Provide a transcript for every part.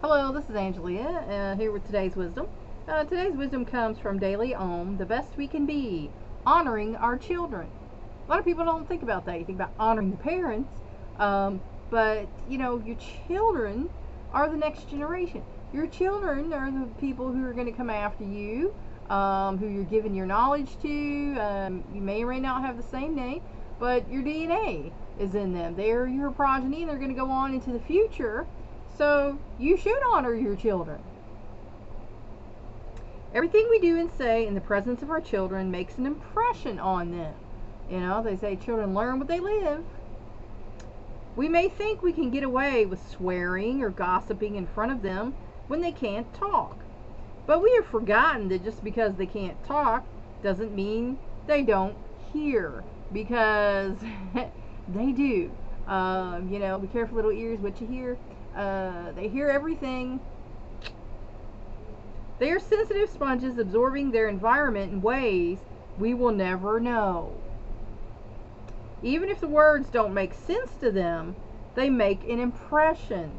Hello, this is Angelia here with today's wisdom. Today's wisdom comes from Daily Om, the best we can be, honoring our children. A lot of people don't think about that. You think about honoring the parents, but your children are the next generation. Your children are the people who are going to come after you, who you're giving your knowledge to. You may or may not have the same name, but your DNA is in them. They're your progeny, and they're going to go on into the future. So you should honor your children. Everything we do and say in the presence of our children makes an impression on them. They say children learn what they live. We may think we can get away with swearing or gossiping in front of them when they can't talk. But we have forgotten that just because they can't talk doesn't mean they don't hear, because they do. Be careful, little ears, what you hear. They hear everything. They are sensitive sponges, absorbing their environment in ways we will never know. Even if the words don't make sense to them, they make an impression,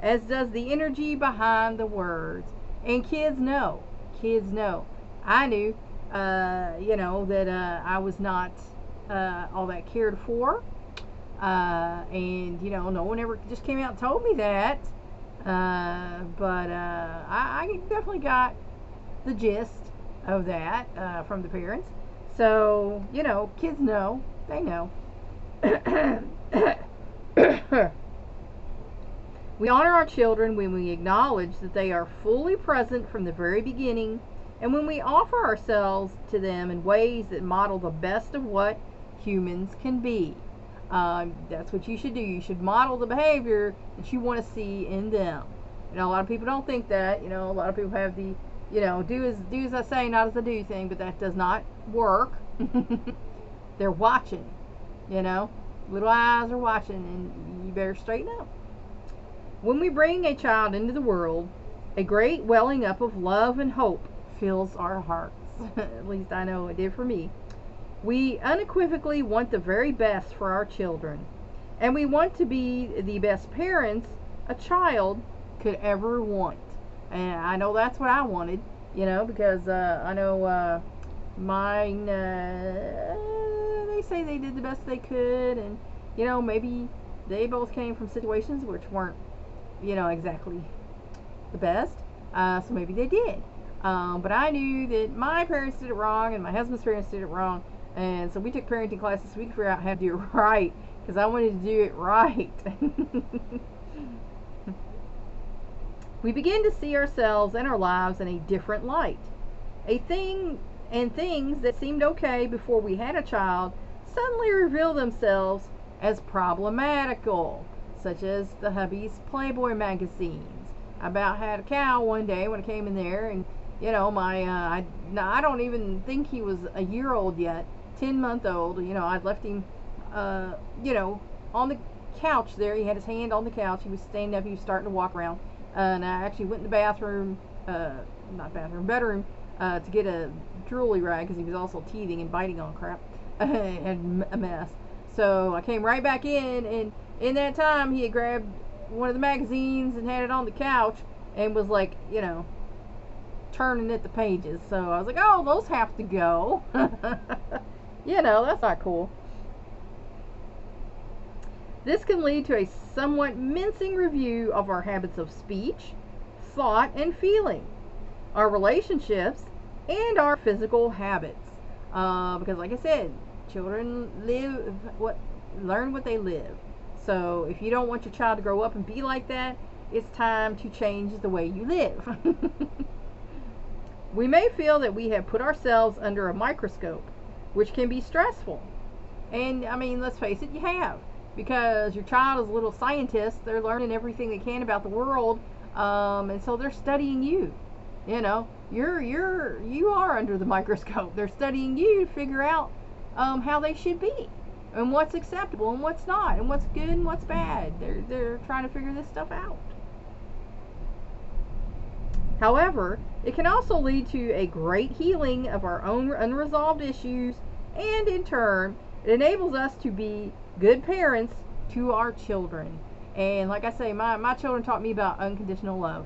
as does the energy behind the words. And kids know. Kids know. I knew, that I was not all that cared for. No one ever just came out and told me that. I definitely got the gist of that from the parents. So, kids know. They know. We honor our children when we acknowledge that they are fully present from the very beginning, and when we offer ourselves to them in ways that model the best of what humans can be. That's what you should do. You should model the behavior that you want to see in them. A lot of people don't think that. A lot of people have the, do as I say, not as I do thing, but that does not work. They're watching, little eyes are watching, and you better straighten up. When we bring a child into the world, a great welling up of love and hope fills our hearts. At least I know it did for me. We unequivocally want the very best for our children, and we want to be the best parents a child could ever want. And I know that's what I wanted, because I know mine, they say they did the best they could, and maybe they both came from situations which weren't exactly the best, so maybe they did, but I knew that my parents did it wrong and my husband's parents did it wrong. And so we took parenting classes so we could figure out how to do it right, because I wanted to do it right. We begin to see ourselves and our lives in a different light. Things that seemed okay before we had a child suddenly reveal themselves as problematical, such as the hubby's Playboy magazines. I about had a cow one day when I came in there, and I don't even think he was a year old yet. 10-month-old, I'd left him, on the couch there. He had his hand on the couch. He was standing up. He was starting to walk around. And I actually went in the bedroom, to get a droolie rag, because he was also teething and biting on crap. And a mess. So I came right back in, and in that time, he had grabbed one of the magazines and had it on the couch and was like, turning at the pages. So I was like, oh, those have to go. That's not cool. This can lead to a somewhat mincing review of our habits of speech, thought, and feeling, our relationships, and our physical habits. Because like I said, children learn what they live. So if you don't want your child to grow up and be like that, it's time to change the way you live. We may feel that we have put ourselves under a microscope, which can be stressful. And let's face it, you have. Because your child is a little scientist. They're learning everything they can about the world, and so they're studying you. You are under the microscope. They're studying you to figure out how they should be, and what's acceptable and what's not, and what's good and what's bad. They're trying to figure this stuff out. However, it can also lead to a great healing of our own unresolved issues, and in turn, it enables us to be good parents to our children. And like I say, my children taught me about unconditional love,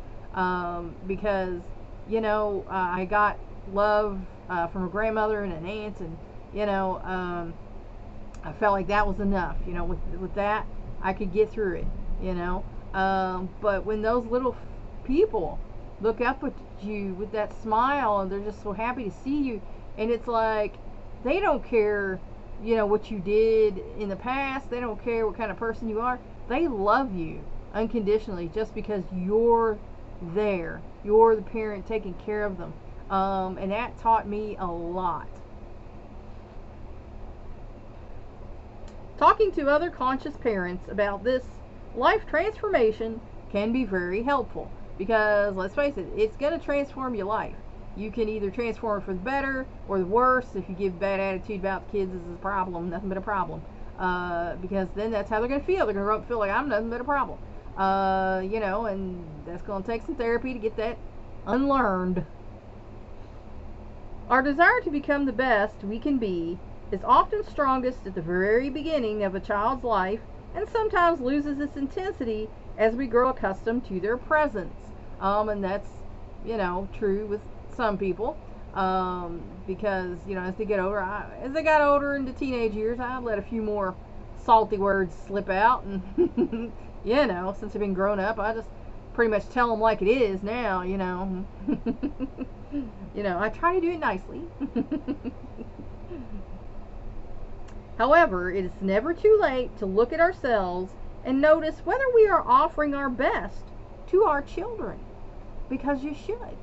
because, I got love from a grandmother and an aunt, and, I felt like that was enough. With that, I could get through it. But when those little people look up at you with that smile, and they're just so happy to see you, and it's like they don't care, what you did in the past. They don't care what kind of person you are. They love you unconditionally just because you're there. You're the parent taking care of them. And that taught me a lot. Talking to other conscious parents about this life transformation can be very helpful, because let's face it, it's going to transform your life. You can either transform it for the better or the worse. If you give bad attitude about the kids, this is a problem, nothing but a problem. Because then that's how they're going to feel. They're going to grow up and feel like I'm nothing but a problem. And that's going to take some therapy to get that unlearned. Our desire to become the best we can be is often strongest at the very beginning of a child's life, and sometimes loses its intensity as we grow accustomed to their presence. And that's, true with some people. Because, as they get older, as they got older into teenage years, I let a few more salty words slip out. And, since I've been grown up, I just pretty much tell them like it is now, I try to do it nicely. However, it is never too late to look at ourselves and notice whether we are offering our best to our children. Because you should.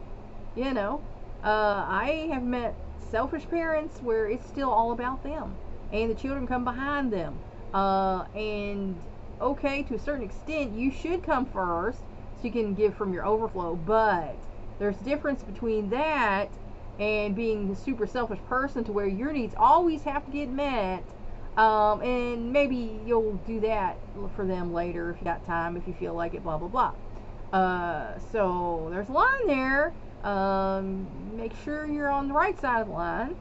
I have met selfish parents where it's still all about them, and the children come behind them. And okay, to a certain extent, you should come first so you can give from your overflow. But there's a difference between that and being a super selfish person to where your needs always have to get met. And maybe you'll do that for them later if you got time, if you feel like it, blah blah blah. So there's a line there. Make sure you're on the right side of the line.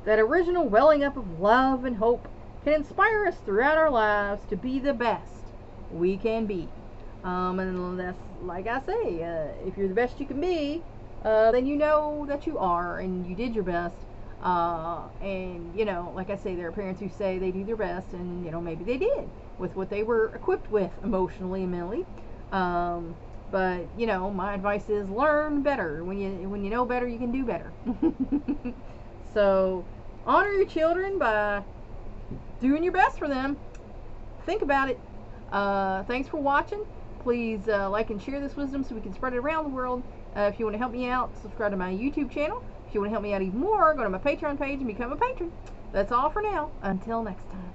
That original welling up of love and hope can inspire us throughout our lives to be the best we can be. And that's, like I say, if you're the best you can be, then you know that you are and you did your best. And, like I say, there are parents who say they do their best, and, maybe they did with what they were equipped with emotionally and mentally. But, my advice is learn better. When you know better, you can do better. So, honor your children by doing your best for them. Think about it. Thanks for watching. Please like and share this wisdom so we can spread it around the world. If you want to help me out, subscribe to my YouTube channel. If you want to help me out even more, go to my Patreon page and become a patron. That's all for now. Until next time.